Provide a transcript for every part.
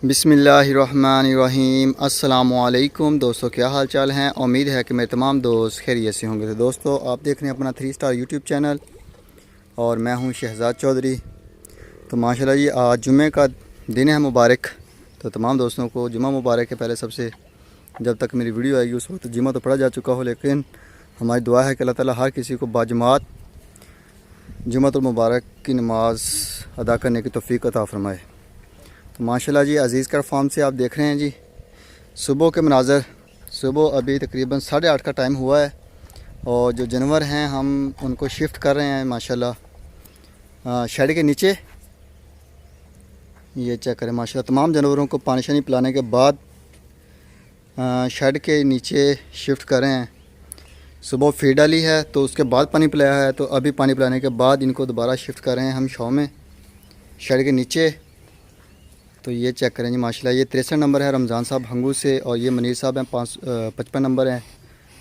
बिस्मिल्लाहिर्रहमानिर्रहीम। अस्सलामुअलैकुम दोस्तों, क्या हाल चाल हैं। उम्मीद है कि मेरे तमाम दोस्त खैरियत से होंगे। तो दोस्तों, आप देख रहे हैं अपना 3 स्टार यूट्यूब चैनल और मैं हूं शहजाद चौधरी। तो माशाल्लाह जी, आज जुमे का दिन है मुबारक। तो तमाम दोस्तों को जुमा मुबारक है। पहले सबसे, जब तक मेरी वीडियो आएगी उस वक्त जुमा तो पढ़ा जा चुका हो, लेकिन हमारी दुआ है कि अल्लाह ताला हर किसी को बाजमात जुमातुल मुबारक की नमाज अदा करने की तौफीक अता फरमाए। तो माशाल्लाह जी, अज़ीज़ कर फार्म से आप देख रहे हैं जी सुबह के मनाज़र। सुबह अभी तकरीबन 8:30 का टाइम हुआ है और जो जानवर हैं हम उनको शिफ्ट कर रहे हैं माशाल्लाह शेड के नीचे। ये चेक करें माशाल्लाह, तमाम जानवरों को पानी शानी पिलाने के बाद शेड के नीचे शिफ्ट कर रहे हैं। सुबह फीड डाली है तो उसके बाद पानी पिलाया है, तो अभी पानी पिलाने के बाद इनको दोबारा शिफ्ट कर रहे हैं हम शॉ में शेड के नीचे। तो ये चेक करें जी माशाल्लाह, ये 63 नंबर है रमज़ान साहब हंगू से, और ये मनीर साहब हैं 55 नंबर हैं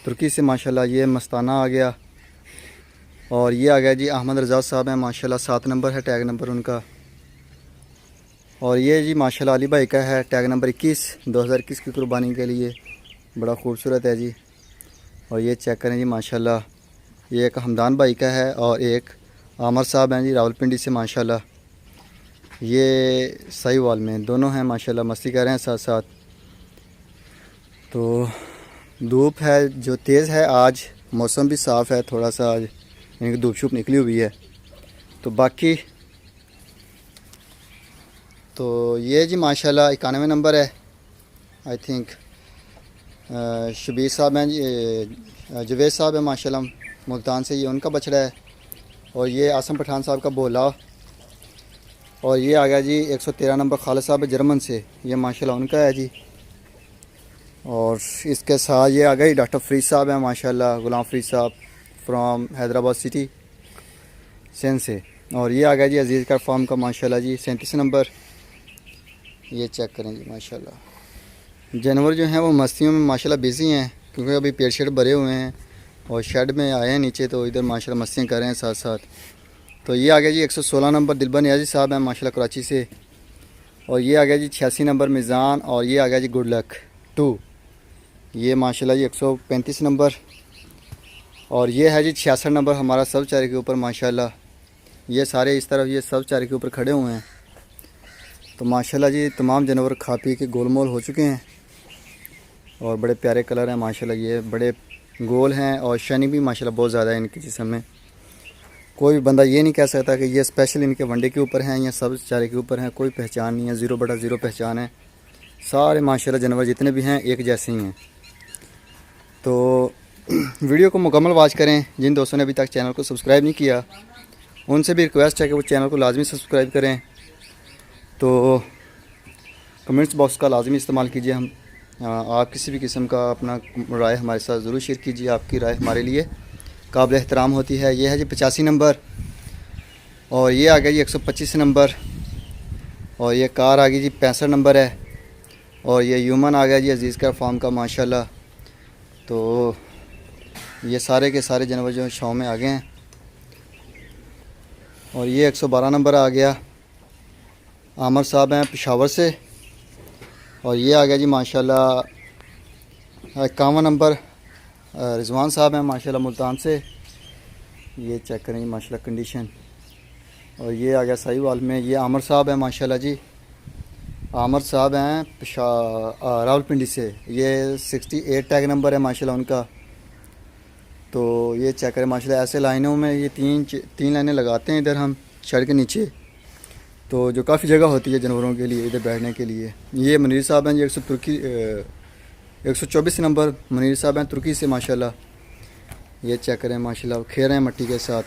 तुर्की से माशाल्लाह। ये मस्ताना आ गया और ये आ गया जी अहमद रज़ा साहब हैं माशाल्लाह, 7 नंबर है टैग नंबर उनका। और ये जी माशाल्लाह अली भाई का है टैग नंबर 21 2021 की कुर्बानी के लिए, बड़ा खूबसूरत है जी। और ये चेक करें जी माशाल्लाह, ये एक हमदान भाई का है और एक आमर साहब हैं जी रावलपिंडी से माशाल्लाह। ये साहिवाल में दोनों हैं माशाल्लाह, मस्ती कर रहे हैं साथ साथ। तो धूप है जो तेज़ है, आज मौसम भी साफ़ है थोड़ा सा, आज यानी कि धूप शूप निकली हुई है। तो बाकी तो ये जी माशाल्लाह 91 नंबर है आई थिंक। शबीर साहब हैं जी, जवेद साहब है माशाल्लाह मुल्तान से, ये उनका बछड़ा है। और ये आसम पठान साहब का बोला। और ये आ गया जी 113 नंबर खालिद साहब जर्मन से, ये माशाल्लाह उनका है जी। और इसके साथ ये आ गई डॉक्टर फरीद साहब हैं माशाल्लाह, गुलाम फरीद साहब फ्रॉम हैदराबाद सिटी सिंध से। और ये आ गया जी अजीज़ का फार्म का माशाल्लाह जी 37 नंबर। ये चेक करें जी माशाल्लाह, जानवर जो हैं वो मस्तियों में माशाल्लाह बिज़ी हैं, क्योंकि अभी पेड़ शेड भरे हुए हैं और शेड में आए हैं नीचे, तो इधर माशाल्लाह मस्तियाँ कर रहे हैं साथ साथ। तो ये आ गया जी 116 नंबर दिलबर नियाजी साहब हैं माशाल्लाह कराची से। और ये आ गया जी 86 नंबर मिज़ान। और ये आ गया जी गुड लक 2, ये माशाल्लाह जी 135 नंबर। और ये है जी 66 नंबर हमारा सब चारे के ऊपर माशाल्लाह। ये सारे इस तरफ ये सब चारे के ऊपर खड़े हुए हैं। तो माशाल्लाह जी तमाम जानवर खा पी के गोलमोल हो चुके हैं और बड़े प्यारे कलर हैं माशाल्लाह, ये बड़े गोल हैं और शाइनिंग भी माशाल्लाह बहुत ज़्यादा है इनकी जिस्म में। कोई भी बंदा ये नहीं कह सकता कि ये स्पेशल इनके वनडे के ऊपर हैं या सब चारे के ऊपर हैं, कोई पहचान नहीं है, 0/0 पहचान है। सारे माशाल्लाह जानवर जितने भी हैं एक जैसे ही हैं। तो वीडियो को मुकम्मल वॉच करें। जिन दोस्तों ने अभी तक चैनल को सब्सक्राइब नहीं किया उनसे भी रिक्वेस्ट है कि वो चैनल को लाजमी सब्सक्राइब करें। तो कमेंट्स बॉक्स का लाजमी इस्तेमाल कीजिए। आप किसी भी किस्म का अपना राय हमारे साथ ज़रूर शेयर कीजिए, आपकी राय हमारे लिए काबिल एहतराम होती है। ये है जी 85 नंबर। और ये आ गया जी 125 नंबर। और ये कार आ गई जी 65 नंबर है। और ये ह्यूमन आ गया जी अजीज़ का फार्म का माशाल्लाह। तो ये सारे के सारे जानवर जो शौ में आ गए हैं। और ये 112 नंबर आ गया, आमर साहब हैं पेशावर से। और ये आ गया जी माशाल्लाह 51 नंबर रिजवान साहब हैं माशाल्लाह मुल्तान से। ये चेक करें माशाल्लाह कंडीशन। और ये आ गया साहिवाल में, ये आमर साहब हैं माशाल्लाह जी, आमर साहब हैं रावलपिंडी से। ये 68 टैग नंबर है माशाल्लाह उनका। तो ये चेक करें माशाल्लाह, ऐसे लाइनों में ये तीन लाइनें लगाते हैं इधर हम शेड के नीचे, तो जो काफ़ी जगह होती है जानवरों के लिए इधर बैठने के लिए। ये मनीर साहब हैं जी 124 नंबर मनीर साहब हैं तुर्की से माशाल्लाह। ये चेक करें माशाल्लाह, खेल रहे हैं मट्टी के साथ।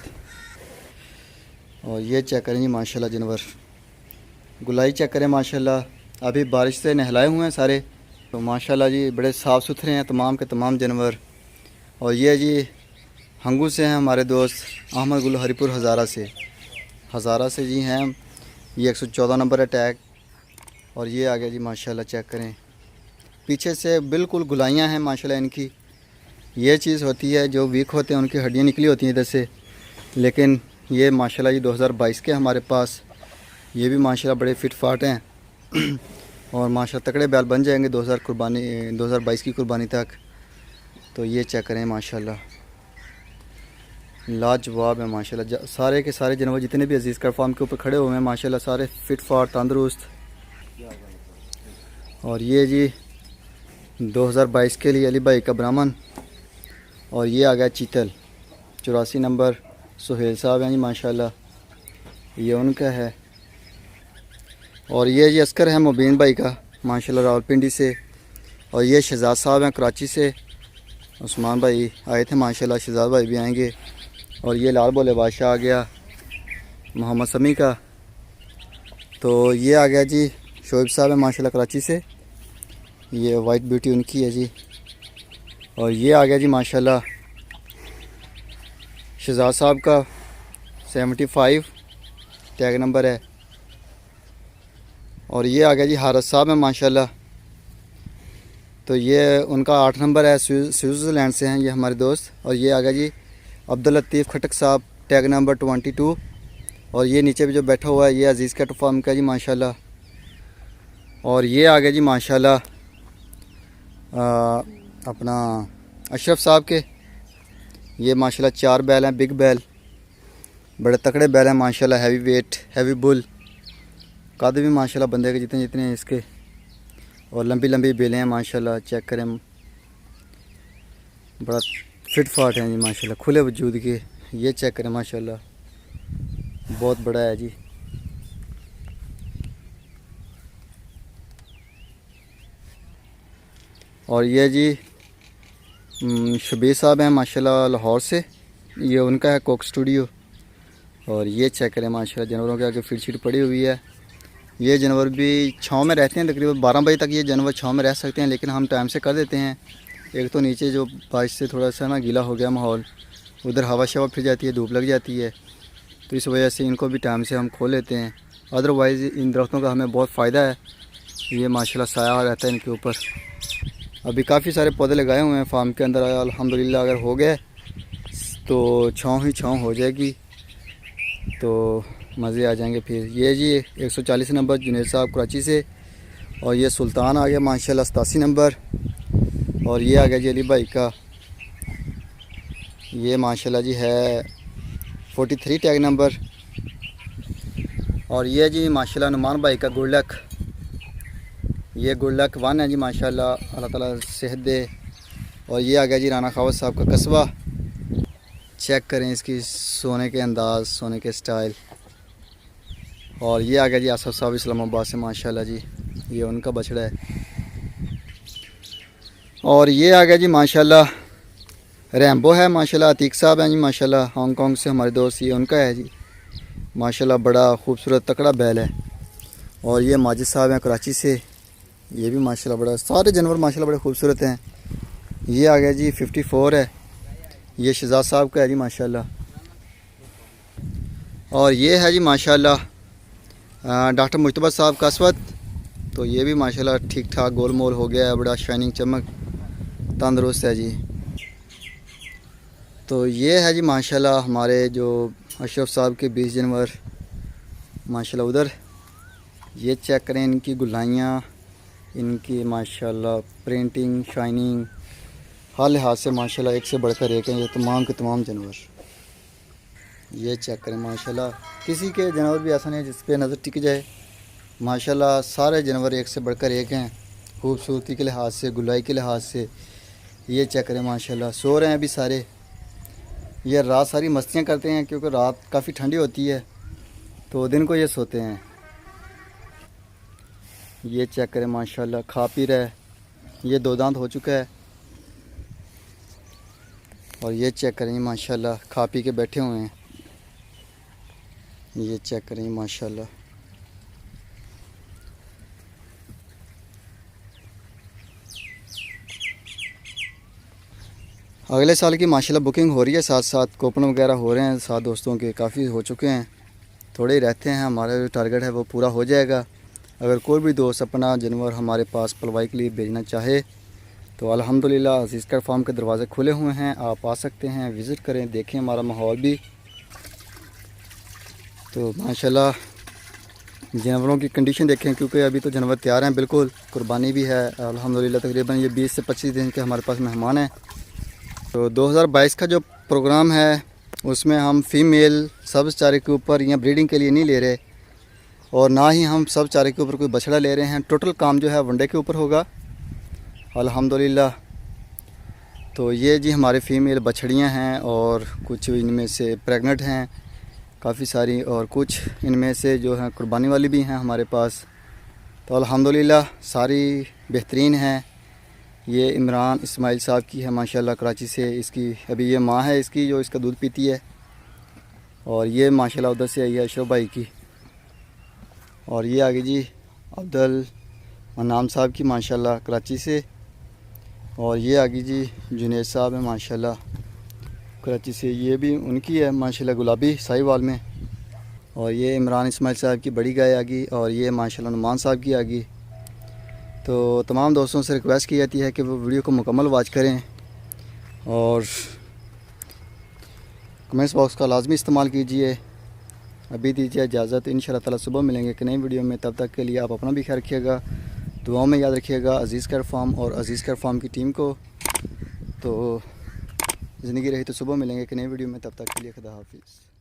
और ये चेक करें जी माशाल्लाह जानवर, गुलाई चेक करें माशाल्लाह, अभी बारिश से नहलाए हुए हैं सारे। तो माशाल्लाह जी बड़े साफ़ सुथरे हैं तमाम के तमाम जानवर। और ये जी हंगू से हैं हमारे दोस्त अहमद गुल हरीपुर हज़ारा से जी हैं। ये 114 नंबर है टैग। और ये आ गया जी माशाल्लाह, चेक करें पीछे से बिल्कुल गुलाइयाँ हैं माशाल्लाह इनकी। ये चीज़ होती है जो वीक होते हैं उनकी हड्डियाँ निकली होती हैं इधर से, लेकिन ये माशाल्लाह ये 2022 के हमारे पास, ये भी माशाल्लाह बड़े फिट फाट हैं। और माशाल्लाह तकड़े बैल बन जाएंगे 2022 की कुर्बानी तक। तो ये चेक करें माशाल्लाह लाजवाब है माशाल्लाह। सारे के सारे जानवर जितने भी अजीज़ कर फार्म के ऊपर खड़े हुए हैं माशाल्लाह सारे फिट फाट तंदुरुस्त। और ये जी 2022 के लिए अली भाई का ब्राह्मण। और ये आ गया चीतल 84 नंबर सुहेल साहब हैं जी माशाल्लाह, ये उनका है। और ये जी अस्कर है मुबीन भाई का माशाल्लाह रावलपिंडी से। और ये शहजाद साहब हैं कराची से, उस्मान भाई आए थे माशाल्लाह, शहजाद भाई भी आएंगे। और ये लाल बोले बादशाह आ गया मोहम्मद समी का। तो ये आ गया जी शोएब साहब है माशाल्लाह कराची से, ये वाइट ब्यूटी उनकी है जी। और ये आ गया जी माशाल्लाह शहजाद साहब का 75 टैग नंबर है। और ये आ गया जी हारस साहब है माशाल्लाह, तो ये उनका 8 नंबर है, स्विट्ज़रलैंड से हैं ये हमारे दोस्त। और ये आ गया जी अब्दुल लतीफ़ खटक साहब टैग नंबर 22। और ये नीचे भी जो बैठा हुआ है ये अजीज़ कैटल फार्म का जी माशाल्लाह। और ये आ गया जी माशाल्लाह अपना अशरफ साहब के, ये माशाल्लाह 4 बैल हैं, बिग बैल, बड़े तकड़े बैल हैं माशाल्लाह, हैवी वेट हैवी बुल, कद भी माशाल्लाह बंदे के जितने जितने हैं इसके। और लंबी लंबी बेलें हैं माशाल्लाह, चेक करें बड़ा फिट फाट हैं जी माशाल्लाह, खुले वजूद के। ये चेक करें माशाल्लाह बहुत बड़ा है जी। और ये जी शबीर साहब हैं माशाल्लाह लाहौर से, ये उनका है कोक स्टूडियो। और ये चेक करें माशाल्लाह जानवरों के आगे फीड शीट पड़ी हुई है। ये जानवर भी छाँव में रहते हैं, तकरीबन 12 बजे तक ये जानवर छाँव में रह सकते हैं, लेकिन हम टाइम से कर देते हैं। एक तो नीचे जो बारिश से थोड़ा सा ना गीला हो गया माहौल, उधर हवा शवा फिर जाती है, धूप लग जाती है, तो इस वजह से इनको भी टाइम से हम खोल लेते हैं। अदरवाइज़ इन दरख्तों का हमें बहुत फ़ायदा है, ये माशाल्लाह साया रहता है इनके ऊपर। अभी काफ़ी सारे पौधे लगाए हुए हैं फार्म के अंदर, अल्हम्दुलिल्लाह अगर हो गए तो छाँव ही छाँव हो जाएगी, तो मज़े आ जाएंगे फिर। ये जी 140 नंबर जुनेद साहब कराची से। और ये सुल्तान आ गया माशाल्लाह 87 नंबर। और ये आ गया जी अली भाई का, ये माशाल्लाह जी है 43 टैग नंबर। और ये जी माशाल्लाह नुमान भाई का गुड लक, ये गुड लक 1 है जी माशाल्लाह, अल्लाह ताला सेहत दे। और ये आ गया जी राना खावत साहब का कस्बा, चेक करें इसकी सोने के अंदाज़, सोने के स्टाइल। और ये आ गया जी आसफ साहब इस्लामाबाद से माशाल्लाह जी, ये उनका बछड़ा है। और ये आ गया जी माशाल्लाह रैम्बो है माशाल्लाह, अतीक साहब हैं जी माशाल्लाह हांगकांग से हमारे दोस्त, ये उनका है जी माशाल्लाह, बड़ा खूबसूरत तकड़ा बैल है। और ये माजिद साहब हैं कराची से, ये भी माशाल्लाह बड़ा, सारे जानवर माशाल्लाह बड़े खूबसूरत हैं। ये आ गया जी 54 है, ये शहजाद साहब का है जी माशाल्लाह। और ये है जी माशाल्लाह डॉक्टर मुश्तबा साहब का अस्वद, तो ये भी माशाल्लाह ठीक ठाक गोल मोल हो गया है, बड़ा शाइनिंग चमक तंदुरुस्त है जी। तो ये है जी माशाल्लाह हमारे जो अशरफ साहब के 20 जानवर माशाल्लाह उधर। ये चेक करें इनकी गुलाइयाँ, इनकी माशाल्लाह प्रिंटिंग शाइनिंग, हर लिहाज से माशाल्लाह एक से बढ़कर एक हैं ये तमाम के तमाम जानवर। ये चेक करें माशाल्लाह, किसी के जानवर भी ऐसा नहीं है जिस पे नज़र टिक जाए, माशाल्लाह सारे जानवर एक से बढ़कर एक हैं, खूबसूरती के लिहाज से, गुलाई के लिहाज से। ये चेक करें माशाल्लाह सो रहे हैं अभी सारे, ये रात सारी मस्तियाँ करते हैं क्योंकि रात काफ़ी ठंडी होती है, तो दिन को ये सोते हैं। ये चेक करें माशाल्लाह खा पी रहा है, ये 2 दांत हो चुका है। और ये चेक करें माशाल्लाह खा पी के बैठे हुए हैं, ये चेक करें माशाल्लाह। अगले साल की माशाल्लाह बुकिंग हो रही है, साथ साथ कूपन वगैरह हो रहे हैं, साथ दोस्तों के काफ़ी हो चुके हैं, थोड़े ही रहते हैं, हमारा जो टारगेट है वो पूरा हो जाएगा। अगर कोई भी दोस्त अपना जानवर हमारे पास पलवाई के लिए भेजना चाहे तो अल्हम्दुलिल्लाह अजीज़ कैट फार्म के दरवाज़े खुले हुए हैं, आप आ सकते हैं, विज़िट करें, देखें हमारा माहौल भी। तो माशाल्लाह जानवरों की कंडीशन देखें, क्योंकि अभी तो जानवर तैयार हैं बिल्कुल, कुर्बानी भी है अल्हम्दुलिल्लाह। तकरीबन ये 20 से 25 दिन के हमारे पास मेहमान हैं। तो 2022 का जो प्रोग्राम है उसमें हम फ़ीमेल सब्ज़ चारे के ऊपर या ब्रीडिंग के लिए नहीं ले रहे, और ना ही हम सब चारे के ऊपर कोई बछड़ा ले रहे हैं। टोटल काम जो है वनडे के ऊपर होगा अल्हम्दुलिल्लाह। तो ये जी हमारे फ़ीमेल बछड़ियाँ हैं, और कुछ इनमें से प्रेग्नेंट हैं काफ़ी सारी, और कुछ इनमें से जो हैं कुर्बानी वाली भी हैं हमारे पास। तो अल्हम्दुलिल्लाह सारी बेहतरीन हैं। ये इमरान इस्माइल साहब की है माशाल्लाह, कराची से। इसकी अभी ये माँ है इसकी जो इसका दूध पीती है, और ये माशाल्लाह उधर से आई है अशरफ भाई की। और ये आगे जी अब्दुल मनाम साहब की माशाल्लाह कराची से। और ये आगे जी जुनेद साहब है माशाल्लाह कराची से, ये भी उनकी है माशाल्लाह गुलाबी साहिवाल में। और ये इमरान इस्माइल साहब की बड़ी गाय आ गई, और ये माशाल्लाह नुमान साहब की आ गई। तो तमाम दोस्तों से रिक्वेस्ट की जाती है कि वो वीडियो को मुकम्मल वॉच करें, और कमेंट्स बॉक्स का लाजमी इस्तेमाल कीजिए। अभी दीजिए इजाज़त, इंशाअल्लाह ताला सुबह मिलेंगे एक नई वीडियो में। तब तक के लिए आप अपना भी ख्याल रखिएगा, दुआओं में याद रखिएगा अज़ीज़ केयर फार्म और अज़ीज़ केयर फार्म की टीम को। तो ज़िंदगी रही तो सुबह मिलेंगे एक नई वीडियो में, तब तक के लिए खुदा हाफिज़।